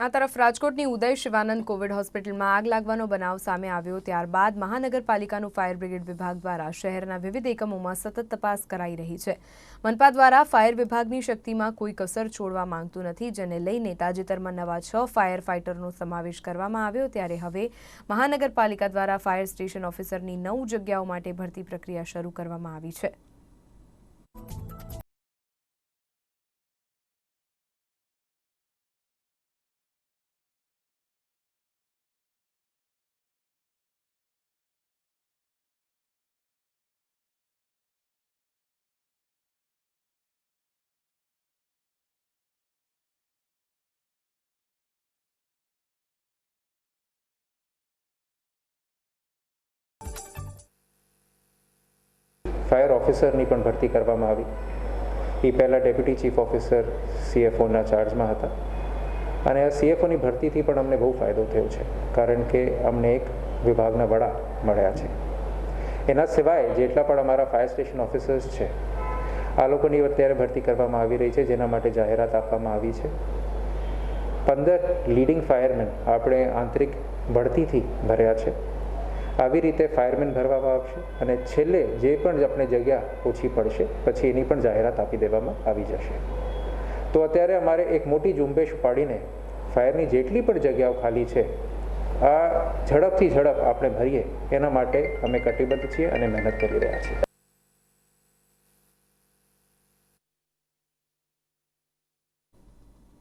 આ તરફ રાજકોટની ઉદય શિવાનંદ કોવિડ હોસ્પિટલમાં આગ લાગવાનો બનાવ સામે આવ્યો ત્યારબાદ મહાનગરપાલિકાનું ફાયર બ્રિગેડ વિભાગ દ્વારા શહેરના વિવિધ એકમોમાં સતત તપાસ કરાઈ રહી છે। મનપા દ્વારા ફાયર વિભાગની શક્તિમાં કોઈ કસર છોડવા માંગતું નથી, જેને લઈને તાજેતરમાં નવા 6 ફાયર ફાઇટરનો સમાવેશ કરવામાં આવ્યો। ત્યારે હવે મહાનગરપાલિકા દ્વારા ફાયર સ્ટેશન ઓફિસરની 9 જગ્યાઓ માટે ભરતી પ્રક્રિયા શરૂ કરવામાં આવી છે। ફાયર ઓફિસરની પણ ભરતી કરવામાં આવી। એ પહેલાં ડેપ્યુટી ચીફ ઓફિસર CFOના ચાર્જમાં હતા અને આ CFOની ભરતીથી પણ અમને બહુ ફાયદો થયો છે, કારણ કે અમને એક વિભાગના વડા મળ્યા છે। એના સિવાય જેટલા પણ અમારા ફાયર સ્ટેશન ઓફિસર્સ છે, આ લોકોની અત્યારે ભરતી કરવામાં આવી રહી છે, જેના માટે જાહેરાત આપવામાં આવી છે। 15 લીડિંગ ફાયરમેન આપણે આંતરિક ભરતીથી ભર્યા છે। આવી રીતે ફાયરમેન ભરવામાં આવશે અને છેલ્લે જે પણ આપણે જગ્યા ઓછી પડશે પછી એની પણ જાહેરાત આપી દેવામાં આવી જશે। તો અત્યારે અમારે એક મોટી ઝુંબેશ પાડીને ફાયરની જેટલી પણ જગ્યાઓ ખાલી છે આ ઝડપથી ઝડપ આપણે ભરીએ એના માટે અમે કટિબદ્ધ છીએ અને મહેનત કરી રહ્યા છીએ।